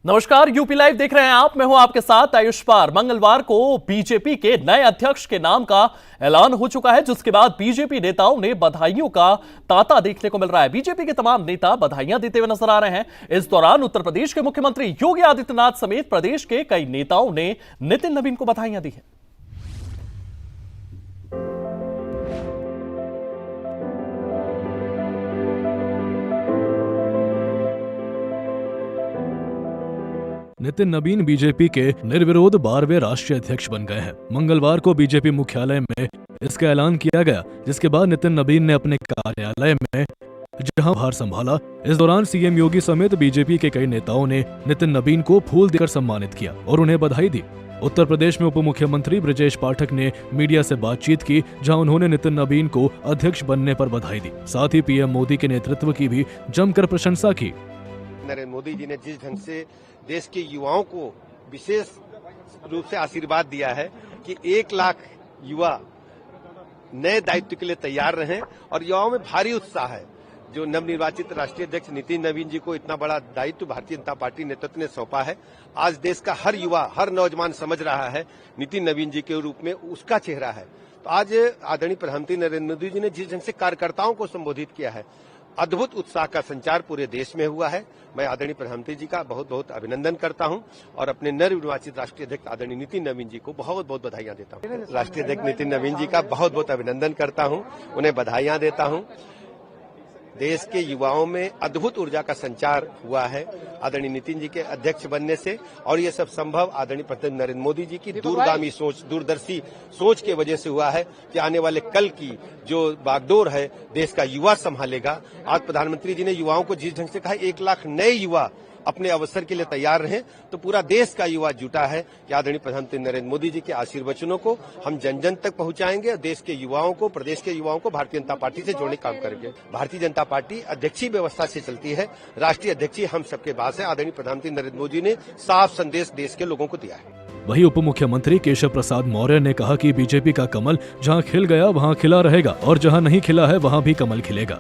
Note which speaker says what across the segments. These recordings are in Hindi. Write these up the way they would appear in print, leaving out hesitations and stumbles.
Speaker 1: नमस्कार, यूपी लाइव देख रहे हैं आप। मैं हूं आपके साथ आयुष पार। मंगलवार को बीजेपी के नए अध्यक्ष के नाम का ऐलान हो चुका है, जिसके बाद बीजेपी नेताओं ने बधाइयों का तांता देखने को मिल रहा है। बीजेपी के तमाम नेता बधाइयां देते हुए नजर आ रहे हैं। इस दौरान उत्तर प्रदेश के मुख्यमंत्री योगी आदित्यनाथ समेत प्रदेश के कई नेताओं ने नितिन नवीन को बधाइयां दी है।
Speaker 2: नितिन नवीन बीजेपी के निर्विरोध 12वें राष्ट्रीय अध्यक्ष बन गए हैं। मंगलवार को बीजेपी मुख्यालय में इसका ऐलान किया गया, जिसके बाद नितिन नवीन ने अपने कार्यालय में जहां भार संभाला। इस दौरान सीएम योगी समेत बीजेपी के कई नेताओं ने नितिन नवीन को फूल देकर सम्मानित किया और उन्हें बधाई दी। उत्तर प्रदेश में उप मुख्यमंत्री ब्रजेश पाठक ने मीडिया से बातचीत की, जहां उन्होंने नितिन नवीन को अध्यक्ष बनने पर बधाई दी। साथ ही पीएम मोदी के नेतृत्व की भी जमकर प्रशंसा की।
Speaker 3: नरेंद्र मोदी जी ने जिस ढंग से देश के युवाओं को विशेष रूप से आशीर्वाद दिया है कि 1 लाख युवा नए दायित्व के लिए तैयार रहें, और युवाओं में भारी उत्साह है। जो नवनिर्वाचित राष्ट्रीय अध्यक्ष नितिन नवीन जी को इतना बड़ा दायित्व भारतीय जनता पार्टी नेतृत्व ने सौंपा है। आज देश का हर युवा, हर नौजवान समझ रहा है नितिन नवीन जी के रूप में उसका चेहरा है। तो आज आदरणीय प्रधानमंत्री नरेंद्र मोदी जी ने जिस ढंग से कार्यकर्ताओं को संबोधित किया है, अद्भुत उत्साह का संचार पूरे देश में हुआ है। मैं आदरणीय प्रधानमंत्री जी का बहुत बहुत अभिनंदन करता हूं और अपने नवनिर्वाचित राष्ट्रीय अध्यक्ष आदरणीय नितिन नवीन जी को बहुत बहुत बधाइयां देता हूं। राष्ट्रीय अध्यक्ष नितिन नवीन जी का बहुत बहुत अभिनंदन करता हूं, उन्हें बधाइयां देता हूं। देश के युवाओं में अद्भुत ऊर्जा का संचार हुआ है आदरणीय नितिन जी के अध्यक्ष बनने से, और ये सब संभव आदरणीय प्रधानमंत्री नरेंद्र मोदी जी की दूरगामी सोच, दूरदर्शी सोच के वजह से हुआ है कि आने वाले कल की जो बागडोर है देश का युवा संभालेगा। आज प्रधानमंत्री जी ने युवाओं को जिस ढंग से कहा 1 लाख नए युवा अपने अवसर के लिए तैयार रहे, तो पूरा देश का युवा जुटा है कि आदरणीय प्रधानमंत्री नरेंद्र मोदी जी के आशीर्वचनों को हम जन जन तक पहुंचाएंगे। देश के युवाओं को, प्रदेश के युवाओं को भारतीय जनता पार्टी से जोड़ने का काम करेंगे। भारतीय जनता पार्टी अध्यक्षीय व्यवस्था से चलती है, राष्ट्रीय अध्यक्षीय हम सबके पास है। आदरणीय प्रधानमंत्री नरेंद्र मोदी ने साफ संदेश देश के लोगों को दिया है।
Speaker 2: वहीं उप मुख्यमंत्री केशव प्रसाद मौर्य ने कहा कि बीजेपी का कमल जहां खिल गया वहां खिला रहेगा, और जहां नहीं खिला है वहां भी कमल खिलेगा।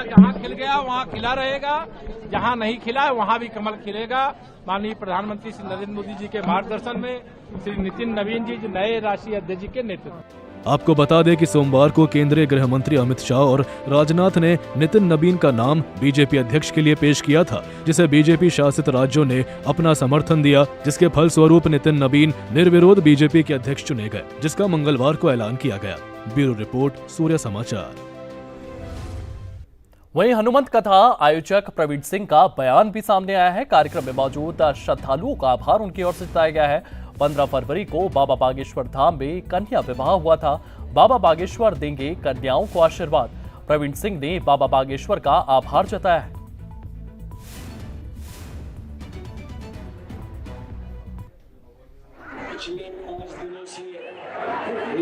Speaker 4: जहाँ खिल गया वहाँ खिला रहेगा, जहाँ नहीं खिला है वहाँ भी कमल खिलेगा। माननीय प्रधानमंत्री श्री नरेंद्र मोदी जी के मार्गदर्शन में श्री नितिन नवीन जी नए राष्ट्रीय अध्यक्ष जी के नेतृत्व।
Speaker 2: आपको बता दें कि सोमवार को केंद्रीय गृह मंत्री अमित शाह और राजनाथ ने नितिन नवीन का नाम बीजेपी अध्यक्ष के लिए पेश किया था, जिसे बीजेपी शासित राज्यों ने अपना समर्थन दिया, जिसके फलस्वरूप नितिन नवीन निर्विरोध बीजेपी के अध्यक्ष चुने गए, जिसका मंगलवार को ऐलान किया गया। ब्यूरो रिपोर्ट, सूर्य समाचार।
Speaker 1: वहीं हनुमंत कथा आयोजक प्रवीण सिंह का बयान भी सामने आया है। कार्यक्रम में मौजूद श्रद्धालुओं का आभार उनकी ओर से जताया गया है। 15 फरवरी को बाबा बागेश्वर धाम में कन्या विवाह हुआ था। बाबा बागेश्वर देंगे कन्याओं को आशीर्वाद। प्रवीण सिंह ने बाबा बागेश्वर का आभार जताया है।
Speaker 5: पिछले 5 दिनों से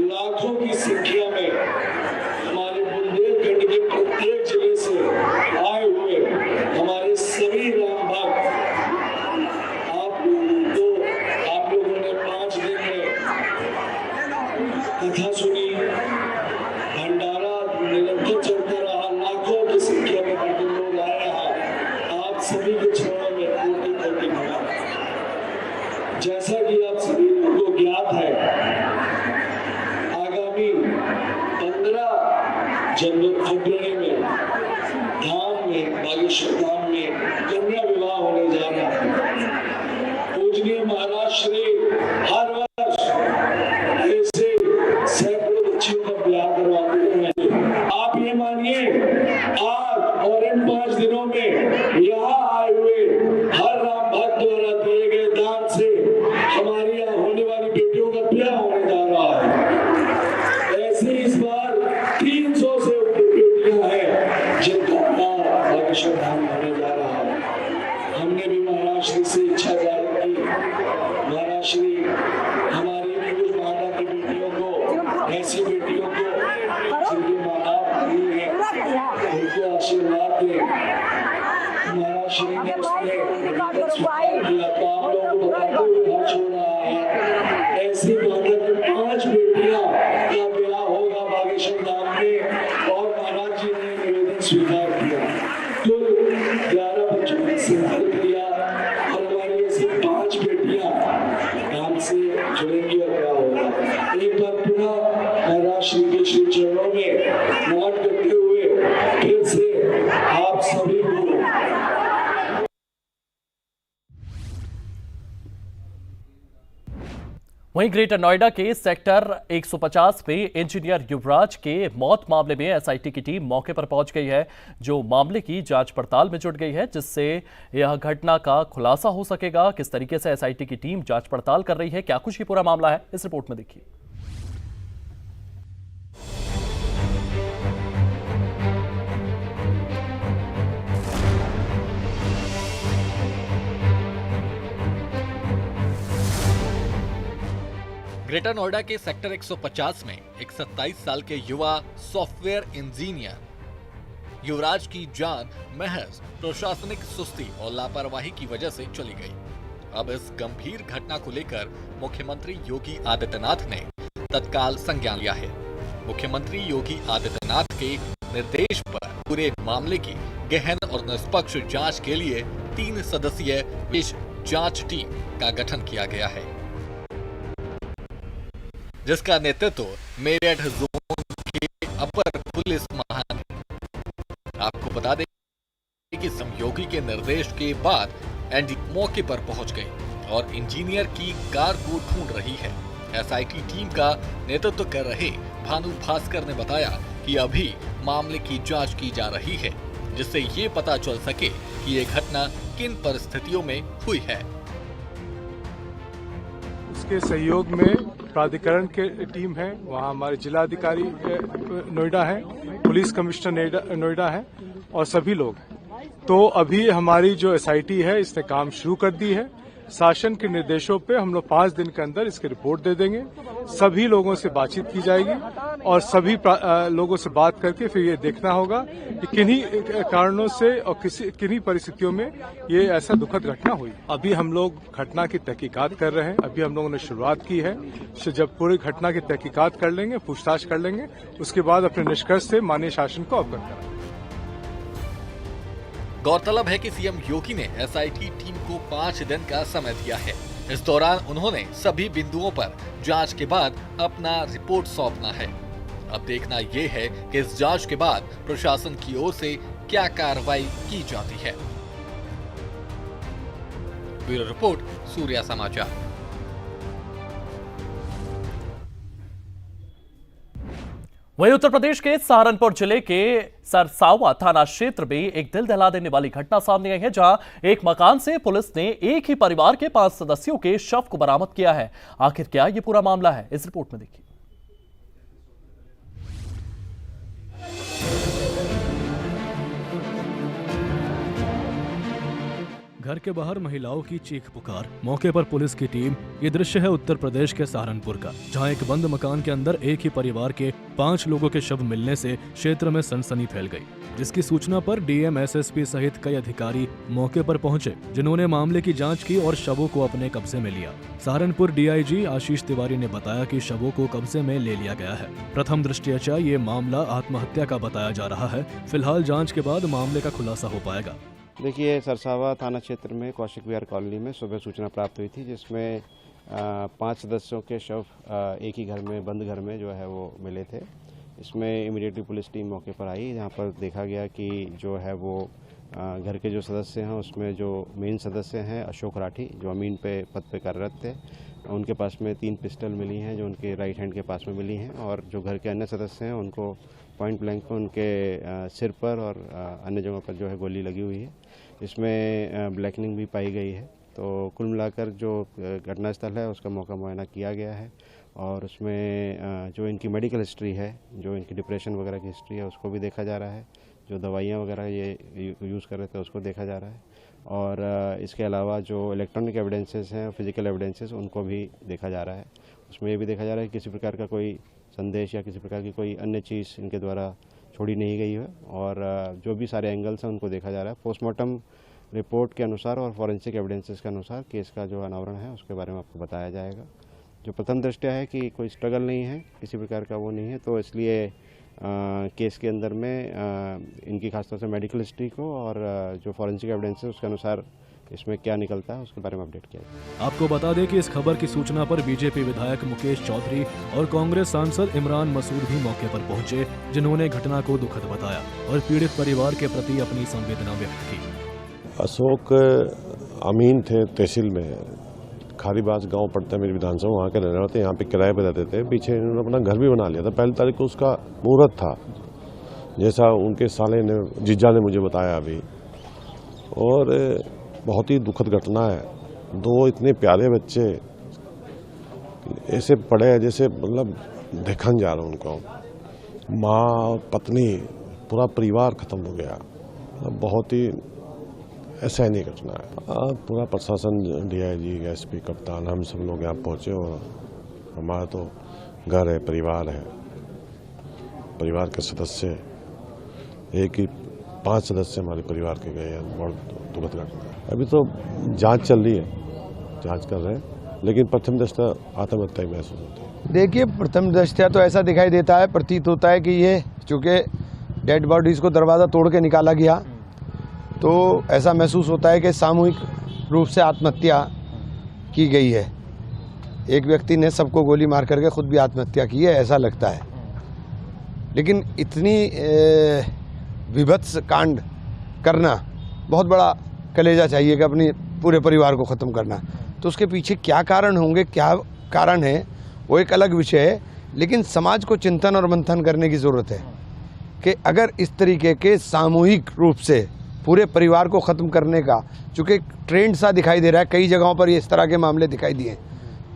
Speaker 5: लाखों की संख्या में हमारे बुंदेलखंड के प्रत्येक जिले से आए हुए हमारे सभी राम भक्त, आप लोगों ने 5 दिन में कथा सुनी, भंडारा निरंतर चलता रहा, लाखों की संख्या में लोग आए रहा। आप सभी के चरणों में कोटि-कोटि प्रणाम। जैसा कि आप सभी को ज्ञात है, आगामी 15 फरवरी में धाम में, बागेश्वर धाम में कन्या विवाह होने जा रहा है। पूजनीय महाराज श्री हर वर्ष ऐसे सैकड़ों बच्चियों का ब्याह करवाते हैं। आप ये मानिए, आज और इन 5 दिनों में यहाँ आए हुए हर राम भक्त द्वारा दिए गए दान से हमारे यहाँ होने वाली बेटियों का ब्याह होने जा रहा है। ऐसे इस बार 300 से ऊपर बेटियां हैं जिनका ब्याह बागेश्वर धाम में होने जा रहा है। हमने भी महाराज श्री से इच्छा जाहिर की, महाराज श्री हमारी भी कुछ माता की बेटियों को, ऐसी बेटियों को जिनके माँ बाप नहीं है, उनको आशीर्वाद दें। महाराज श्री ने उसने स्वीकार किया, तो आप लोगों को बताते हुए हाथ छोड़ रहा है। ऐसी माता की 5 बेटियां का ब्याह होगा बागेश्वर धाम में, और महाराज जी ने निवेदन स्वीकार किया। कुल 11 बच्चों का संकल्प लिया, और हमारी ऐसी श्री के श्री चरणों में नमन करते हुए फिर से आप सभी को
Speaker 1: वहीं ग्रेटर नोएडा के सेक्टर 150 में इंजीनियर युवराज के मौत मामले में एसआईटी की टीम मौके पर पहुंच गई है, जो मामले की जांच पड़ताल में जुट गई है, जिससे यह घटना का खुलासा हो सकेगा। किस तरीके से एसआईटी की टीम जांच पड़ताल कर रही है, क्या कुछ ये पूरा मामला है, इस रिपोर्ट में देखिए।
Speaker 6: ग्रेटर नोएडा के सेक्टर 150 में एक 27 साल के युवा सॉफ्टवेयर इंजीनियर युवराज की जान महज प्रशासनिक सुस्ती और लापरवाही की वजह से चली गई। अब इस गंभीर घटना को लेकर मुख्यमंत्री योगी आदित्यनाथ ने तत्काल संज्ञान लिया है। मुख्यमंत्री योगी आदित्यनाथ के निर्देश पर पूरे मामले की गहन और निष्पक्ष जांच के लिए 3 सदस्यीय विशेष जांच टीम का गठन किया गया है, जिसका नेतृत्व मेरठ जोन के अपर पुलिस महानिरीक्षक। आपको बता दें कि सहयोगी के निर्देश के बाद एनडी मौके पर पहुंच गई और इंजीनियर की कार को ढूंढ रही है। एसआईटी टीम का नेतृत्व कर रहे भानु भास्कर ने बताया कि अभी मामले की जांच की जा रही है, जिससे ये पता चल सके कि ये घटना किन परिस्थितियों में हुई है।
Speaker 7: उसके सहयोग में प्राधिकरण के टीम है, वहाँ हमारे जिलाधिकारी नोएडा है, पुलिस कमिश्नर नोएडा है और सभी लोग हैं। तो अभी हमारी जो एसआईटी है इसने काम शुरू कर दी है। शासन के निर्देशों पे हम लोग 5 दिन के अंदर इसकी रिपोर्ट दे देंगे। सभी लोगों से बातचीत की जाएगी और सभी लोगों से बात करके फिर ये देखना होगा कि किन्हीं कारणों से और किन्हीं परिस्थितियों में ये ऐसा दुखद घटना हुई। अभी हम लोग घटना की तहकीकात कर रहे हैं। अभी हम लोगों ने शुरुआत की है। जब पूरी घटना की तहकीकात कर लेंगे, पूछताछ कर लेंगे, उसके बाद अपने निष्कर्ष से माननीय शासन को अवगत कराएंगे।
Speaker 6: गौरतलब है कि सीएम योगी ने एसआईटी टीम को 5 दिन का समय दिया है। इस दौरान उन्होंने सभी बिंदुओं पर जांच के बाद अपना रिपोर्ट सौंपना है। अब देखना ये है कि इस जांच के बाद प्रशासन की ओर से क्या कार्रवाई की जाती है। ब्यूरो रिपोर्ट, सूर्या समाचार।
Speaker 1: वहीं उत्तर प्रदेश के सहारनपुर जिले के सरसावा थाना क्षेत्र में एक दिल दहला देने वाली घटना सामने आई है, जहां एक मकान से पुलिस ने एक ही परिवार के 5 सदस्यों के शव को बरामद किया है। आखिर क्या ये पूरा मामला है, इस रिपोर्ट में देखिए।
Speaker 2: घर के बाहर महिलाओं की चीख पुकार, मौके पर पुलिस की टीम। ये दृश्य है उत्तर प्रदेश के सहारनपुर का, जहां एक बंद मकान के अंदर एक ही परिवार के 5 लोगों के शव मिलने से क्षेत्र में सनसनी फैल गई, जिसकी सूचना पर डीएम, एसएसपी सहित कई अधिकारी मौके पर पहुंचे, जिन्होंने मामले की जांच की और शवों को अपने कब्जे में लिया। सहारनपुर डीआईजी आशीष तिवारी ने बताया कि शवों को कब्जे में ले लिया गया है। प्रथम दृष्टया ये मामला आत्महत्या का बताया जा रहा है। फिलहाल जाँच के बाद मामले का खुलासा हो पाएगा।
Speaker 8: देखिए, सरसावा थाना क्षेत्र में कौशिक विहार कॉलोनी में सुबह सूचना प्राप्त हुई थी, जिसमें 5 सदस्यों के शव एक ही घर में, बंद घर में जो है वो मिले थे। इसमें इमीडिएटली पुलिस टीम मौके पर आई, जहाँ पर देखा गया कि जो है वो घर के जो सदस्य हैं उसमें जो मेन सदस्य हैं अशोक राठी, जो अमीन पे पद पे कार्यरत थे, उनके पास में 3 पिस्टल मिली हैं जो उनके राइट हैंड के पास में मिली हैं, और जो घर के अन्य सदस्य हैं उनको पॉइंट ब्लैंक उनके सिर पर और अन्य जगहों पर जो है गोली लगी हुई है। इसमें ब्लैकनिंग भी पाई गई है। तो कुल मिलाकर जो घटनास्थल है उसका मौका मुआयना किया गया है, और उसमें जो इनकी मेडिकल हिस्ट्री है, जो इनकी डिप्रेशन वगैरह की हिस्ट्री है, उसको भी देखा जा रहा है। जो दवाइयाँ वगैरह ये यूज़ कर रहे थे उसको देखा जा रहा है, और इसके अलावा जो इलेक्ट्रॉनिक एविडेंसेस हैं, फिजिकल एविडेंसेस, उनको भी देखा जा रहा है। उसमें ये भी देखा जा रहा है कि किसी प्रकार का कोई संदेश या किसी प्रकार की कोई अन्य चीज़ इनके द्वारा छोड़ी नहीं गई है, और जो भी सारे एंगल्स हैं उनको देखा जा रहा है। पोस्टमार्टम रिपोर्ट के अनुसार और फॉरेंसिक एविडेंसेस के अनुसार केस का जो अनावरण है उसके बारे में आपको बताया जाएगा। जो प्रथम दृष्टया है कि कोई स्ट्रगल नहीं है, किसी प्रकार का वो नहीं है, तो इसलिए केस के अंदर में इनकी खासतौर से मेडिकल हिस्ट्री को और जो फॉरेंसिक एविडेंस है उसके अनुसार इसमें क्या निकलता है उसके बारे में अपडेट किया जाएगा।
Speaker 2: आपको बता दें कि इस खबर की सूचना पर बीजेपी विधायक मुकेश चौधरी और कांग्रेस सांसद इमरान मसूद भी मौके पर पहुंचे, जिन्होंने घटना को दुखद बताया और पीड़ित परिवार के प्रति अपनी संवेदना व्यक्त की।
Speaker 9: अशोक अमीन थे, तहसील में खारीबाज गांव पड़ता है मेरी विधानसभा, वहाँ के रहने वाले थे, यहाँ पे किराए पे रहते थे। पीछे इन्होंने अपना घर भी बना लिया था। 1 तारीख को उसका मुहूर्त था, जैसा उनके साले ने, जीजा ने मुझे बताया अभी। और बहुत ही दुखद घटना है। 2 इतने प्यारे बच्चे ऐसे पड़े हैं जैसे मतलब देखा जा रहा उनको, माँ पत्नी पूरा परिवार खत्म हो गया। बहुत ही ऐसा नहीं घटना है। पूरा प्रशासन, डीआईजी, एसपी, कप्तान, हम सब लोग यहाँ पहुँचे और हमारा तो घर है, परिवार है, परिवार के सदस्य, एक ही 5 सदस्य हमारे परिवार के गए हैं। बहुत दुखद घटना है। अभी तो जांच चल रही है, जांच कर रहे हैं, लेकिन प्रथम दृष्टया आत्महत्या ही महसूस होती है।
Speaker 10: देखिए, प्रथम दृष्टया तो ऐसा दिखाई देता है, प्रतीत होता है कि ये चूँकि डेड बॉडीज को दरवाज़ा तोड़ के निकाला गया, तो ऐसा महसूस होता है कि सामूहिक रूप से आत्महत्या की गई है। एक व्यक्ति ने सबको गोली मार करके खुद भी आत्महत्या की है, ऐसा लगता है। लेकिन इतनी विभत्स कांड करना, बहुत बड़ा कलेजा चाहिए कि अपनी पूरे परिवार को ख़त्म करना। तो उसके पीछे क्या कारण होंगे, क्या कारण है, वो एक अलग विषय है। लेकिन समाज को चिंतन और मंथन करने की ज़रूरत है कि अगर इस तरीके के सामूहिक रूप से पूरे परिवार को ख़त्म करने का, चूँकि ट्रेंड सा दिखाई दे रहा है, कई जगहों पर ये इस तरह के मामले दिखाई दिए,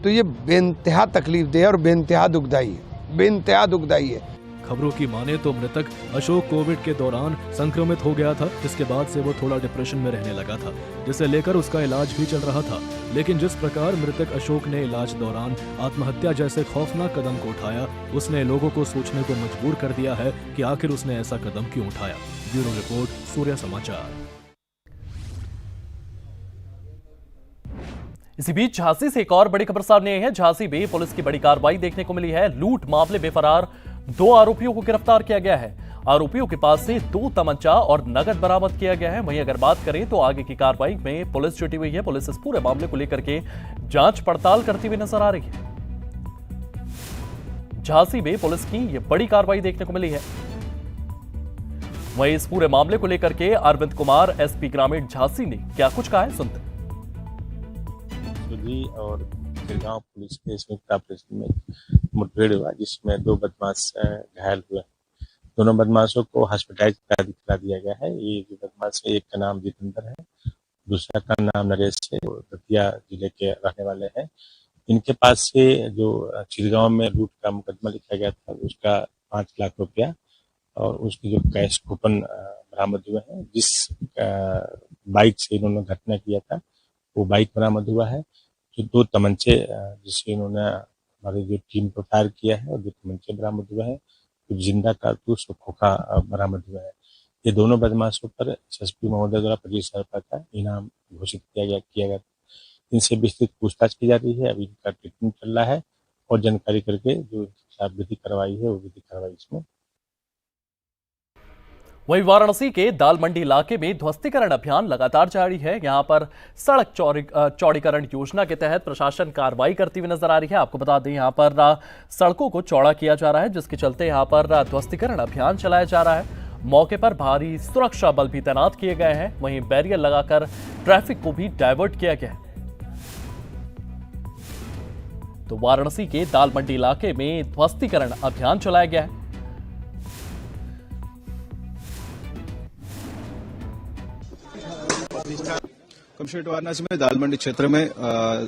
Speaker 10: तो ये बेइंतहा तकलीफदेह और बेइंतहा दुखदाई है।
Speaker 2: खबरों की माने तो मृतक अशोक कोविड के दौरान संक्रमित हो गया था, जिसके बाद से वो थोड़ा डिप्रेशन में रहने लगा था, जिसे लेकर उसका इलाज भी चल रहा था। लेकिन जिस प्रकार मृतक अशोक ने इलाज दौरान आत्महत्या जैसे खौफनाक कदम को उठाया, उसने लोगों को सोचने को मजबूर कर दिया है कि आखिर उसने ऐसा कदम क्यों उठाया। ब्यूरो रिपोर्ट, सूर्य समाचार।
Speaker 1: इसी बीच झांसी से एक और बड़ी खबर सामने आई है। झांसी में पुलिस की बड़ी कार्रवाई देखने को मिली है। लूट मामले में फरार 2 आरोपियों को गिरफ्तार किया गया है। आरोपियों के पास से 2 तमंचा और नगद बरामद किया गया है। वहीं अगर बात करें तो आगे की कार्रवाई में पुलिस जुटी हुई है। पुलिस इस पूरे मामले को लेकर के जांच पड़ताल करती हुई नजर आ रही है। झांसी में पुलिस की यह बड़ी कार्रवाई देखने को मिली है। वहीं इस पूरे मामले को लेकर के अरविंद कुमार, एसपी ग्रामीण झांसी ने क्या कुछ कहा है, सुनते।
Speaker 11: और गिरगांव पुलिस के संयुक्त ऑपरेशन में मुठभेड़ हुआ, जिसमें 2 बदमाश घायल हुए। दोनों बदमाशों को हॉस्पिटलाइज करा दिया गया है। ये जो बदमाश है, एक का नाम जितेंद्र है, दूसरा का नाम नरेश है, दतिया जिले के रहने वाले हैं। इनके पास से जो चिरगांव में लूट का मुकदमा लिखा गया था, उसका 5 लाख रुपया और उसके जो कैश कूपन बरामद हुए हैं। जिस बाइक से इन्होंने घटना किया था, वो बाइक बरामद हुआ है। जो 2 तमंचे जिससे इन्होंने हमारी जो टीम को फायर किया है, और 2 तमंचे बरामद हुए हैं। कुछ जिंदा कारतूस और खोखा बरामद हुआ है। ये दोनों बदमाशों पर एसएसपी महोदय द्वारा 25,000 रुपये का इनाम घोषित किया गया। इनसे विस्तृत पूछताछ की जा रही है। अभी इनका ट्रीटमेंट चल रहा है और जानकारी करके जो विधि कार्रवाई है, वो विधि कार्रवाई इसमें।
Speaker 1: वहीं वाराणसी के दाल मंडी इलाके में ध्वस्तीकरण अभियान लगातार जारी है। यहां पर सड़क चौड़ीकरण योजना के तहत प्रशासन कार्रवाई करती हुई नजर आ रही है। आपको बता दें, यहां पर सड़कों को चौड़ा किया जा रहा है, जिसके चलते यहां पर ध्वस्तीकरण अभियान चलाया जा रहा है। मौके पर भारी सुरक्षा बल भी तैनात किए गए हैं। वहीं बैरियर लगाकर ट्रैफिक को भी डायवर्ट किया गया है। तो वाराणसी के दाल मंडी इलाके में ध्वस्तीकरण अभियान चलाया गया है।
Speaker 12: कमिश्नरेट वाराणसी में दाल मंडी क्षेत्र में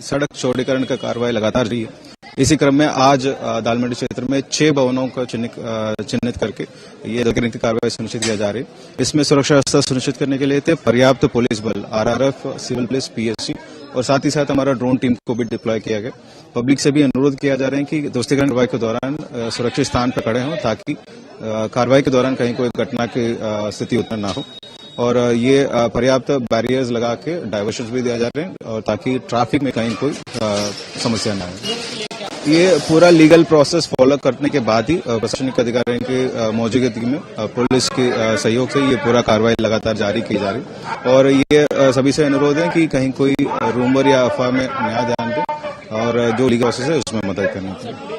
Speaker 12: सड़क चौड़ीकरण का कार्रवाई लगातार जारी है। इसी क्रम में आज दाल मंडी क्षेत्र में 6 भवनों को चिन्हित करके ये ध्वस्तीकरण की कार्रवाई सुनिश्चित किया जा रही है। इसमें सुरक्षा व्यवस्था सुनिश्चित करने के लिए पर्याप्त पुलिस बल, आरआरएफ, सिविल पुलिस, पीएससी और साथ ही साथ हमारा ड्रोन टीम को भी डिप्लॉय किया गया। पब्लिक से भी अनुरोध किया जा रहा है कि ध्वस्तीकरण कार्रवाई के दौरान सुरक्षित स्थान पर खड़े हों, ताकि कार्रवाई के दौरान कहीं कोई घटना की स्थिति उत्पन्न न हो। और ये पर्याप्त बैरियर्स लगा के डाइवर्शंस भी दिया जा रहे हैं, और ताकि ट्रैफिक में कहीं कोई समस्या न आए। ये पूरा लीगल प्रोसेस फॉलो करने के बाद ही प्रशासनिक अधिकारियों की मौजूदगी में पुलिस के सहयोग से ये पूरा कार्रवाई लगातार जारी की जा रही और ये सभी से अनुरोध है कि कहीं कोई रूमर या अफवाह में न ध्यान दें और जो लीगल प्रोसेस है उसमें मदद करनी चाहिए।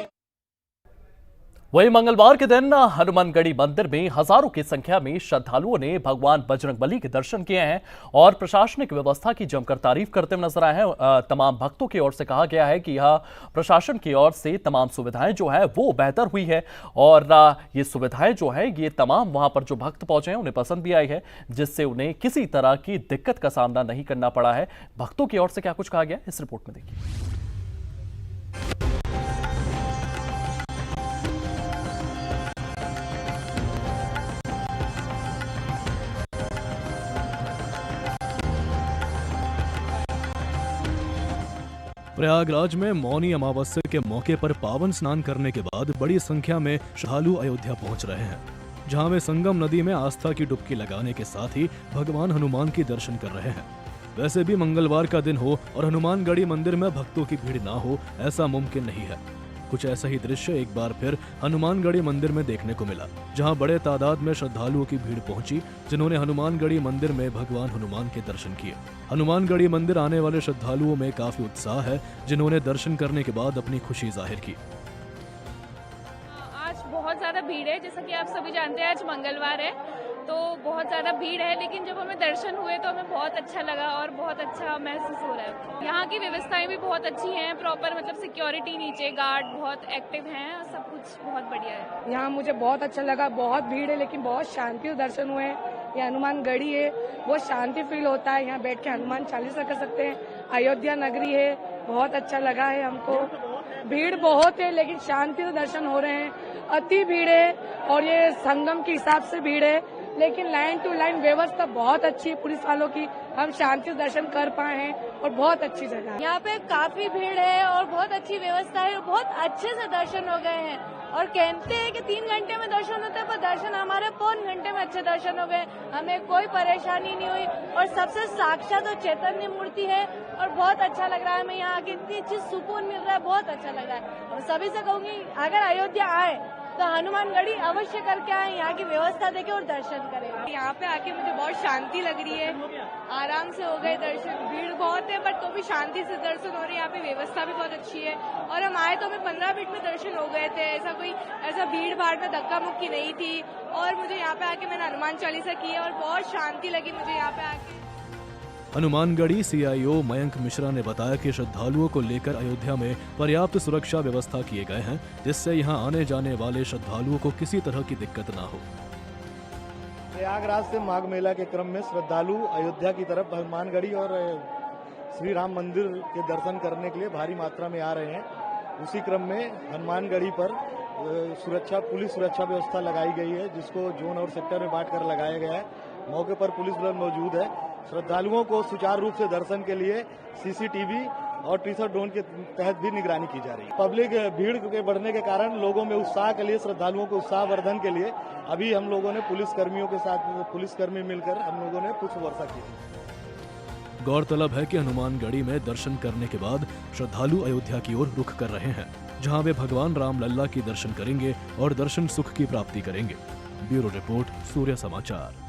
Speaker 1: वहीं मंगलवार के दिन हनुमानगढ़ी मंदिर में हजारों की संख्या में श्रद्धालुओं ने भगवान बजरंगबली के दर्शन किए हैं और प्रशासनिक व्यवस्था की जमकर तारीफ करते हुए नजर आए हैं। तमाम भक्तों की ओर से कहा गया है कि यह प्रशासन की ओर से तमाम सुविधाएं जो है वो बेहतर हुई है और ये सुविधाएं जो है ये तमाम वहां पर जो भक्त पहुंचे हैं उन्हें पसंद भी आई है, जिससे उन्हें किसी तरह की दिक्कत का सामना नहीं करना पड़ा है। भक्तों की ओर से क्या कुछ कहा गया इस रिपोर्ट में देखिए।
Speaker 2: प्रयागराज में मौनी अमावस्या के मौके पर पावन स्नान करने के बाद बड़ी संख्या में श्रद्धालु अयोध्या पहुंच रहे हैं, जहां वे संगम नदी में आस्था की डुबकी लगाने के साथ ही भगवान हनुमान की दर्शन कर रहे हैं। वैसे भी मंगलवार का दिन हो और हनुमानगढ़ी मंदिर में भक्तों की भीड़ ना हो ऐसा मुमकिन नहीं है। कुछ ऐसा ही दृश्य एक बार फिर हनुमानगढ़ी मंदिर में देखने को मिला, जहां बड़े तादाद में श्रद्धालुओं की भीड़ पहुंची, जिन्होंने हनुमानगढ़ी मंदिर में भगवान हनुमान के दर्शन किए। हनुमानगढ़ी मंदिर आने वाले श्रद्धालुओं में काफी उत्साह है, जिन्होंने दर्शन करने के बाद अपनी खुशी जाहिर की।
Speaker 13: आज बहुत ज्यादा भीड़ है, जैसा कि आप सभी जानते हैं आज मंगलवार है तो बहुत ज़्यादा भीड़ है, लेकिन जब हमें दर्शन हुए तो हमें बहुत अच्छा लगा और बहुत अच्छा महसूस हो रहा है। यहाँ की व्यवस्थाएं भी बहुत अच्छी हैं, प्रॉपर मतलब सिक्योरिटी, नीचे गार्ड बहुत एक्टिव हैं, सब कुछ बहुत बढ़िया है।
Speaker 14: यहाँ मुझे बहुत अच्छा लगा, बहुत भीड़ है लेकिन बहुत शांति दर्शन हुए हैं। ये हनुमानगढ़ी है, बहुत शांति फील होता है, यहाँ बैठ के हनुमान चालीसा कर सकते हैं। अयोध्या नगरी है, बहुत अच्छा लगा है हमको। भीड़ बहुत है लेकिन शांति से दर्शन हो रहे हैं। अति भीड़ है और ये संगम के हिसाब से भीड़ है, लेकिन लाइन टू लाइन व्यवस्था बहुत अच्छी है पुलिस वालों की, हम शांति से दर्शन कर पाए हैं और बहुत अच्छी जगह है।
Speaker 13: यहाँ पे काफी भीड़ है और बहुत अच्छी व्यवस्था है, बहुत अच्छे से दर्शन हो गए हैं और कहते हैं कि 3 घंटे में दर्शन होता है, पर दर्शन हमारे 4 घंटे में अच्छे दर्शन हो गए। हमें कोई परेशानी नहीं हुई और सबसे साक्षात और चैतन्य मूर्ति है और बहुत अच्छा लग रहा है। हमें यहाँ आके इतनी अच्छी सुकून मिल रहा है, बहुत अच्छा लग रहा है। और सभी से कहूंगी अगर अयोध्या आए तो हनुमानगढ़ी अवश्य करके आए, यहाँ की व्यवस्था देखें और दर्शन करें। यहाँ पे आके मुझे बहुत शांति लग रही है, आराम से हो गए दर्शन। भीड़ बहुत है पर तो भी शांति से दर्शन हो रहे हैं, यहाँ पे व्यवस्था भी बहुत अच्छी है और हम आए तो हमें 15 मिनट में दर्शन हो गए थे। ऐसा भीड़ भाड़ में धक्का मुक्की नहीं थी और मुझे यहाँ पे आके मैंने हनुमान चालीसा की है और बहुत शांति लगी मुझे यहाँ पे आके।
Speaker 2: हनुमानगढ़ी सीआईओ मयंक मिश्रा ने बताया कि श्रद्धालुओं को लेकर अयोध्या में पर्याप्त सुरक्षा व्यवस्था किए गए हैं, जिससे यहां आने जाने वाले श्रद्धालुओं को किसी तरह की दिक्कत ना हो।
Speaker 15: प्रयागराज से माघ मेला के क्रम में श्रद्धालु अयोध्या की तरफ हनुमानगढ़ी और श्री राम मंदिर के दर्शन करने के लिए भारी मात्रा में आ रहे हैं। उसी क्रम में हनुमानगढ़ी पर पुलिस सुरक्षा व्यवस्था लगाई गई है, जिसको जोन और सेक्टर में बांट कर लगाया गया है। मौके पर पुलिस बल मौजूद है। श्रद्धालुओं को सुचारू रूप से दर्शन के लिए सीसीटीवी और टीसर ड्रोन के तहत भी निगरानी की जा रही है। पब्लिक भीड़ के बढ़ने के कारण लोगों में उत्साह के लिए, श्रद्धालुओं को उत्साहवर्धन के लिए अभी हम लोगों ने पुलिसकर्मियों के साथ पुलिसकर्मी मिलकर हम लोगों ने पुष्प वर्षा की थी।
Speaker 2: गौरतलब है कि हनुमानगढ़ी में दर्शन करने के बाद श्रद्धालु अयोध्या की ओर रुख कर रहे हैं, जहां वे भगवान राम लल्ला की दर्शन करेंगे और दर्शन सुख की प्राप्ति करेंगे। ब्यूरो रिपोर्ट, सूर्य समाचार।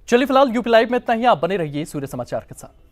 Speaker 1: चलिए फिलहाल यूपी लाइव में इतना ही, आप बने रहिए सूर्य समाचार के साथ।